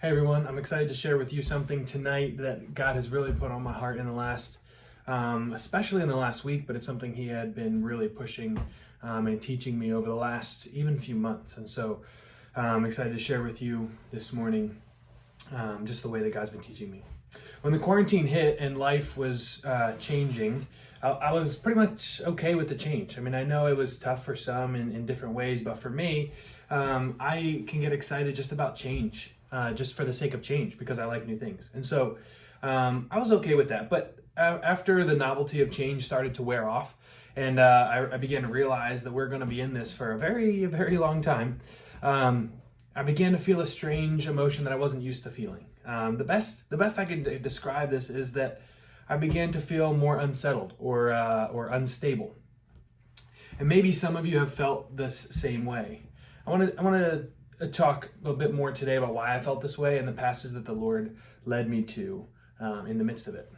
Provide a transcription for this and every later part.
Hey everyone, I'm excited to share with you something tonight that God has really put on my heart in the last, especially in the last week, but it's something He had been really pushing and teaching me over the last even few months. And so I'm excited to share with you this morning just the way that God's been teaching me. When the quarantine hit and life was changing, I was pretty much okay with the change. I mean, I know it was tough for some in different ways, but for me, I can get excited just about change. Just for the sake of change, because I like new things. And so I was okay with that. But after the novelty of change started to wear off, and I began to realize that we're going to be in this for a very, very long time, I began to feel a strange emotion that I wasn't used to feeling. The best I could describe this is that I began to feel more unsettled or unstable. And maybe some of you have felt this same way. I want to talk a bit more today about why I felt this way and the passages that the Lord led me to in the midst of it.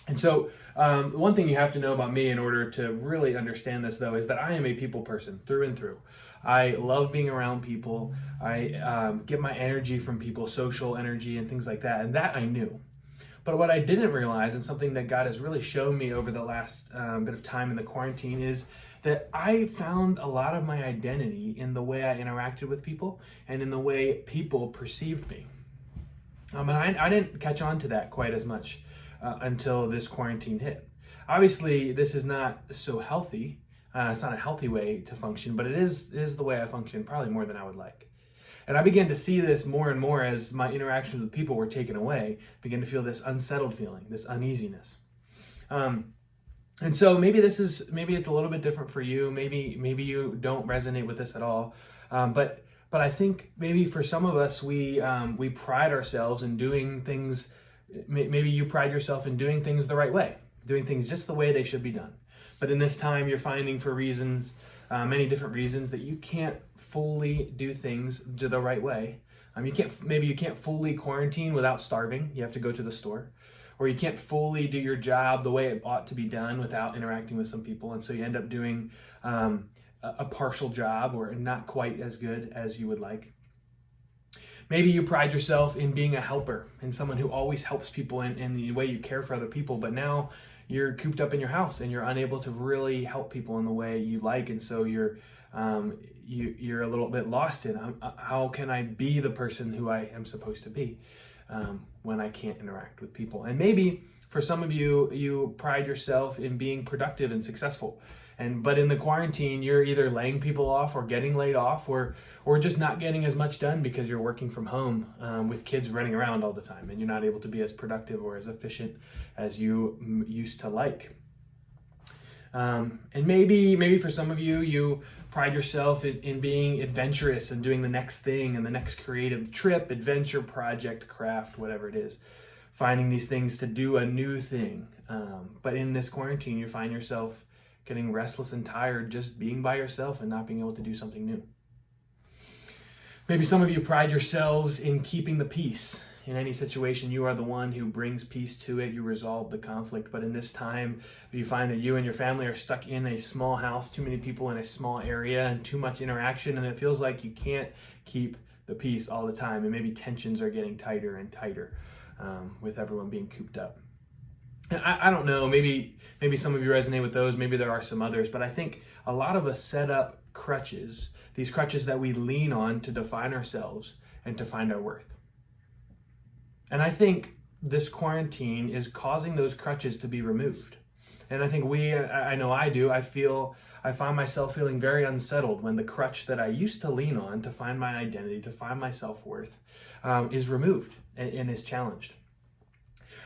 And so one thing you have to know about me in order to really understand this, though, is that I am a people person through and through. I love being around people. I get my energy from people, social energy and things like that, and that I knew. But what I didn't realize, and something that God has really shown me over the last bit of time in the quarantine, is that I found a lot of my identity in the way I interacted with people and in the way people perceived me. And I didn't catch on to that quite as much until this quarantine hit. Obviously, this is not so healthy. It's not a healthy way to function, but it is the way I function, probably more than I would like. And I began to see this more and more as my interactions with people were taken away, began to feel this unsettled feeling, this uneasiness. And so maybe it's a little bit different for you. Maybe you don't resonate with this at all. But I think maybe for some of us, we pride ourselves in doing things. Maybe you pride yourself in doing things the right way, doing things just the way they should be done. But in this time, you're finding for reasons, many different reasons, that you can't fully do things the right way. You can't fully quarantine without starving. You have to go to the store. Or you can't fully do your job the way it ought to be done without interacting with some people. And so you end up doing a partial job or not quite as good as you would like. Maybe you pride yourself in being a helper and someone who always helps people in the way you care for other people. But now you're cooped up in your house and you're unable to really help people in the way you like. And so you're a little bit lost in how can I be the person who I am supposed to be when I can't interact with people. And maybe for some of you, you pride yourself in being productive and successful. But in the quarantine, you're either laying people off or getting laid off or just not getting as much done because you're working from home with kids running around all the time and you're not able to be as productive or as efficient as you used to like. And maybe for some of you, you pride yourself in being adventurous and doing the next thing and the next creative trip, adventure, project, craft, whatever it is. Finding these things to do a new thing. But in this quarantine, you find yourself getting restless and tired just being by yourself and not being able to do something new. Maybe some of you pride yourselves in keeping the peace. In any situation, you are the one who brings peace to it. You resolve the conflict. But in this time, you find that you and your family are stuck in a small house, too many people in a small area, and too much interaction. And it feels like you can't keep the peace all the time. And maybe tensions are getting tighter and tighter with everyone being cooped up. And I don't know, maybe some of you resonate with those. Maybe there are some others. But I think a lot of us set up crutches, these crutches that we lean on to define ourselves and to find our worth. And I think this quarantine is causing those crutches to be removed. And I think I know I do, I find myself feeling very unsettled when the crutch that I used to lean on to find my identity, to find my self-worth, is removed and is challenged.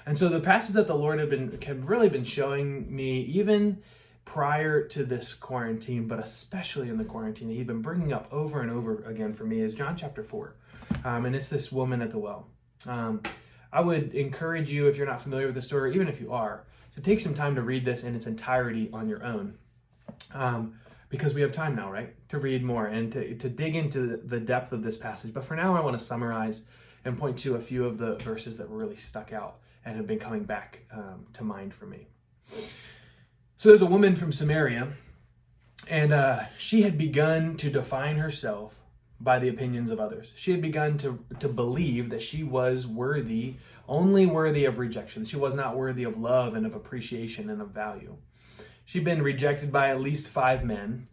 And so the passage that the Lord had really been showing me, even prior to this quarantine, but especially in the quarantine, He'd been bringing up over and over again for me, is John chapter 4. And it's this woman at the well. I would encourage you, if you're not familiar with the story, even if you are, to take some time to read this in its entirety on your own. Because we have time now, right, to read more and to dig into the depth of this passage. But for now, I want to summarize and point to a few of the verses that really stuck out and have been coming back to mind for me. So there's a woman from Samaria, and she had begun to define herself by the opinions of others. She had begun to believe that she was worthy, only worthy of rejection. She was not worthy of love and of appreciation and of value. She'd been rejected by at least 5 men.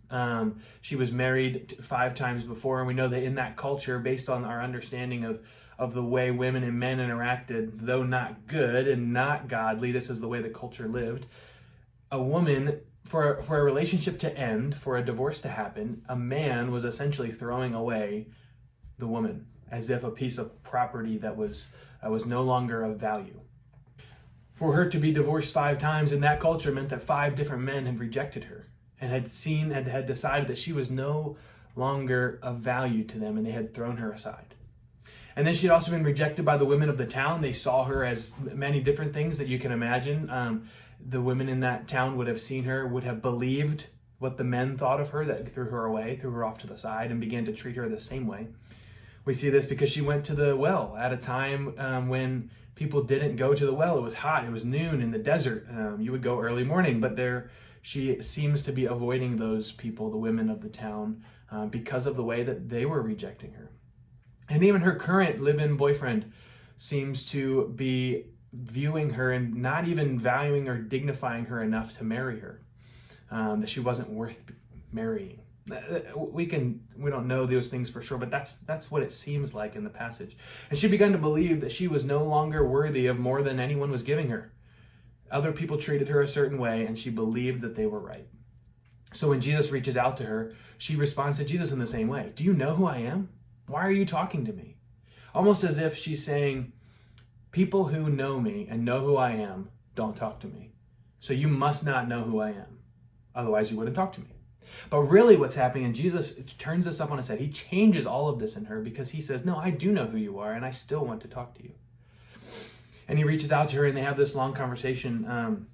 She was married 5 times before, and we know that in that culture, based on our understanding of the way women and men interacted, though not good and not godly, this is the way the culture lived. A woman, for a relationship to end, for a divorce to happen, a man was essentially throwing away the woman as if a piece of property that was no longer of value. For her to be divorced 5 times in that culture meant that 5 different men had rejected her and had decided that she was no longer of value to them, and they had thrown her aside. And then she'd also been rejected by the women of the town. They saw her as many different things that you can imagine. The women in that town would have seen her, would have believed what the men thought of her, that threw her away, threw her off to the side, and began to treat her the same way. We see this because she went to the well at a time when people didn't go to the well. It was hot. It was noon in the desert. You would go early morning, but she seems to be avoiding those people, the women of the town, because of the way that they were rejecting her. And even her current live-in boyfriend seems to be viewing her and not even valuing or dignifying her enough to marry her, that she wasn't worth marrying. We don't know those things for sure, but that's what it seems like in the passage. And she began to believe that she was no longer worthy of more than anyone was giving her. Other people treated her a certain way, and she believed that they were right. So when Jesus reaches out to her, she responds to Jesus in the same way. Do you know who I am? Why are you talking to me? Almost as if she's saying, people who know me and know who I am don't talk to me. So you must not know who I am. Otherwise you wouldn't talk to me. But really what's happening, and Jesus turns this up on its head. He changes all of this in her because he says, no, I do know who you are, and I still want to talk to you. And he reaches out to her, and they have this long conversation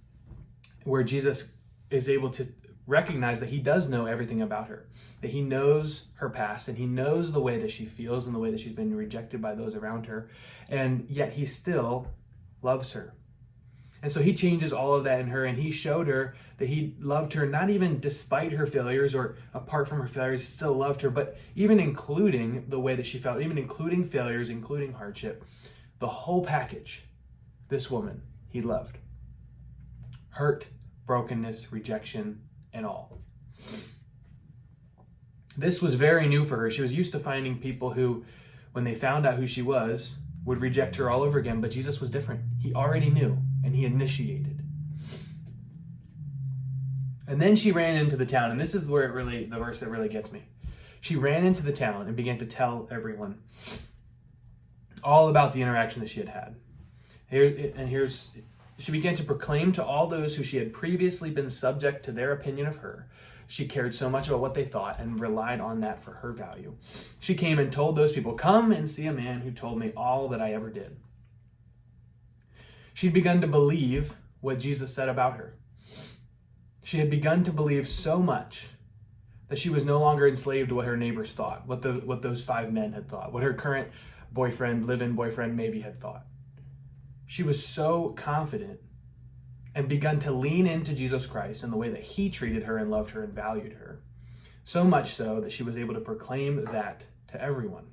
where Jesus is able to recognize that he does know everything about her, that he knows her past, and he knows the way that she feels and the way that she's been rejected by those around her, and yet he still loves her. And so he changes all of that in her, and he showed her that he loved her not even despite her failures or apart from her failures, he still loved her, but even including the way that she felt, even including failures, including hardship, the whole package, this woman he loved. Hurt, brokenness, rejection, and all. This was very new for her. She was used to finding people who, when they found out who she was, would reject her all over again, but Jesus was different. He already knew, and he initiated. And then she ran into the town, and this is where the verse that really gets me. She ran into the town and began to tell everyone all about the interaction that she had had. She began to proclaim to all those who she had previously been subject to their opinion of her. She cared so much about what they thought and relied on that for her value. She came and told those people, come and see a man who told me all that I ever did. She'd begun to believe what Jesus said about her. She had begun to believe so much that she was no longer enslaved to what her neighbors thought, what those 5 men had thought, what her current boyfriend, live-in boyfriend maybe had thought. She was so confident and begun to lean into Jesus Christ and the way that he treated her and loved her and valued her. So much so that she was able to proclaim that to everyone.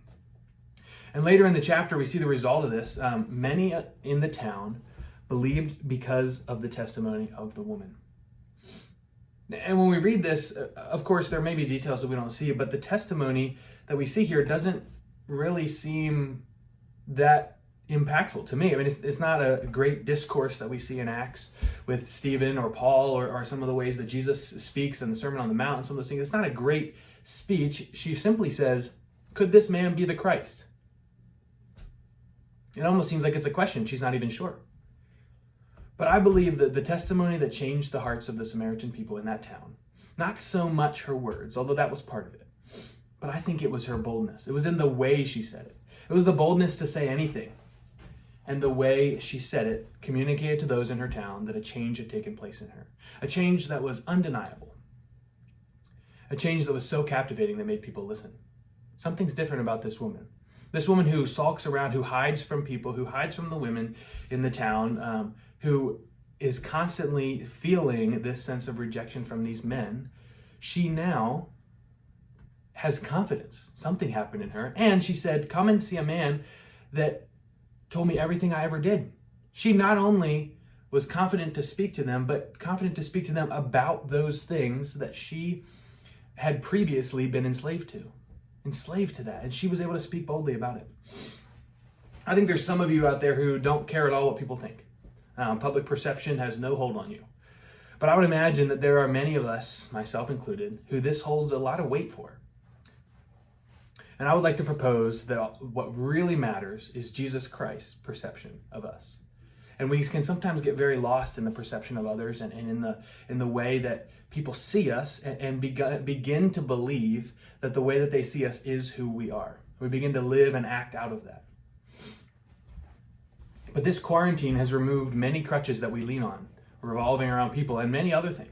And later in the chapter, we see the result of this. Many in the town believed because of the testimony of the woman. And when we read this, of course, there may be details that we don't see, but the testimony that we see here doesn't really seem that impactful to me. I mean, it's not a great discourse that we see in Acts with Stephen or Paul or some of the ways that Jesus speaks in the Sermon on the Mount and some of those things. It's not a great speech. She simply says, could this man be the Christ? It almost seems like it's a question. She's not even sure. But I believe that the testimony that changed the hearts of the Samaritan people in that town, not so much her words, although that was part of it, but I think it was her boldness. It was in the way she said it. It was the boldness to say anything. And the way she said it communicated to those in her town that a change had taken place in her. A change that was undeniable. A change that was so captivating that made people listen. Something's different about this woman. This woman who sulks around, who hides from people, who hides from the women in the town, who is constantly feeling this sense of rejection from these men. She now has confidence. Something happened in her. And she said, come and see a man that told me everything I ever did. She not only was confident to speak to them, but confident to speak to them about those things that she had previously been enslaved to that. And she was able to speak boldly about it. I think there's some of you out there who don't care at all what people think. Public perception has no hold on you. But I would imagine that there are many of us, myself included, who this holds a lot of weight for. And I would like to propose that what really matters is Jesus Christ's perception of us. And we can sometimes get very lost in the perception of others and in the way that people see us and begin to believe that the way that they see us is who we are. We begin to live and act out of that. But this quarantine has removed many crutches that we lean on, revolving around people and many other things.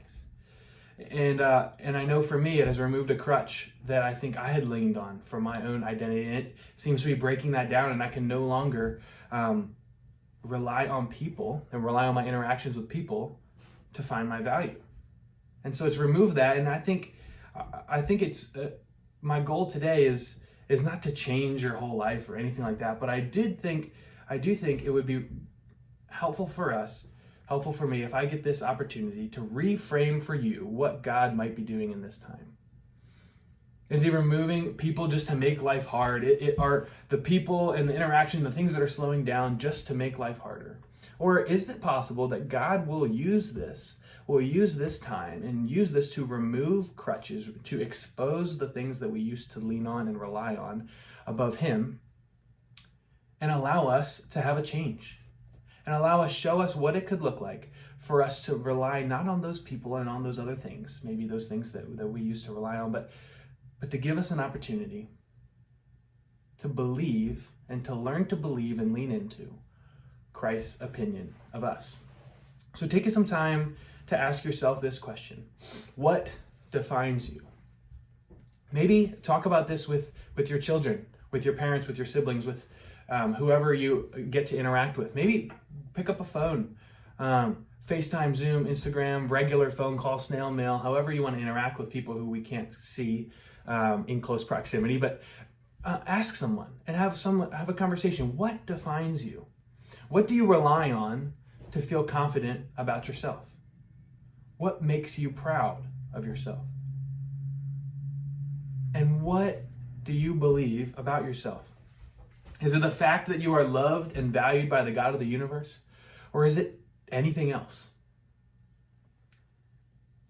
And I know for me, it has removed a crutch that I think I had leaned on for my own identity. And it seems to be breaking that down, and I can no longer rely on people and rely on my interactions with people to find my value. And so it's removed that. And I think it's my goal today is not to change your whole life or anything like that. But I do think it would be helpful for me if I get this opportunity to reframe for you what God might be doing in this time. Is he removing people just to make life hard? Are the people and the interaction, the things that are slowing down just to make life harder? Or is it possible that God will use this time and use this to remove crutches, to expose the things that we used to lean on and rely on above him, and allow us to have a change? And show us what it could look like for us to rely not on those people and on those other things, maybe those things that we used to rely on, but to give us an opportunity to believe and to learn to believe and lean into Christ's opinion of us. So take some time to ask yourself this question: what defines you? Maybe talk about this with your children, with your parents, with your siblings, with whoever you get to interact with. Maybe pick up a phone, FaceTime, Zoom, Instagram, regular phone call, snail mail, however you want to interact with people who we can't see in close proximity. But ask someone and have a conversation. What defines you? What do you rely on to feel confident about yourself? What makes you proud of yourself? And what do you believe about yourself? Is it the fact that you are loved and valued by the God of the universe? Or is it anything else?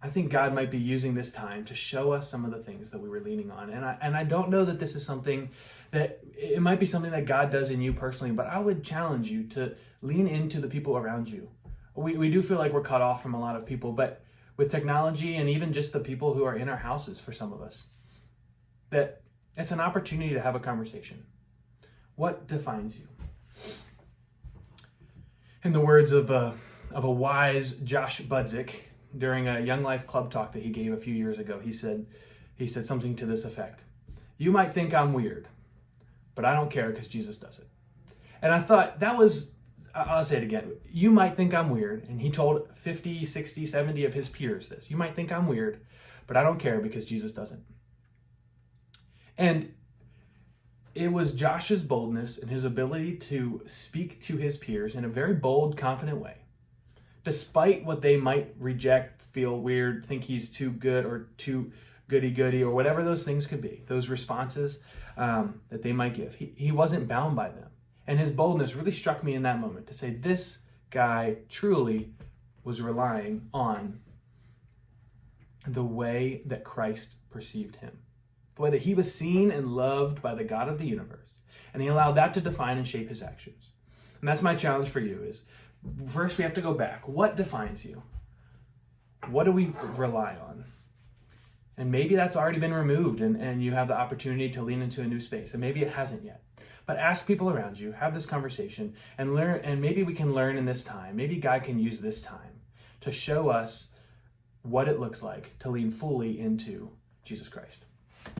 I think God might be using this time to show us some of the things that we were leaning on. And I don't know that this is something that, it might be something that God does in you personally, but I would challenge you to lean into the people around you. We do feel like we're cut off from a lot of people, but with technology and even just the people who are in our houses for some of us, that it's an opportunity to have a conversation. What defines you? In the words of a wise Josh Budzik, during a Young Life Club talk that he gave a few years ago, he said something to this effect: "You might think I'm weird, but I don't care because Jesus does it." And I thought that was, I'll say it again. You might think I'm weird. And he told 50, 60, 70 of his peers this. You might think I'm weird, but I don't care because Jesus doesn't. And it was Josh's boldness and his ability to speak to his peers in a very bold, confident way, despite what they might reject, feel weird, think he's too good or too goody-goody, or whatever those things could be, those responses that they might give. He wasn't bound by them. And his boldness really struck me in that moment to say, this guy truly was relying on the way that Christ perceived him, the way that he was seen and loved by the God of the universe. And he allowed that to define and shape his actions. And that's my challenge for you is, first we have to go back. What defines you? What do we rely on? And maybe that's already been removed and you have the opportunity to lean into a new space. And maybe it hasn't yet. But ask people around you, have this conversation, and learn. And maybe we can learn in this time. Maybe God can use this time to show us what it looks like to lean fully into Jesus Christ.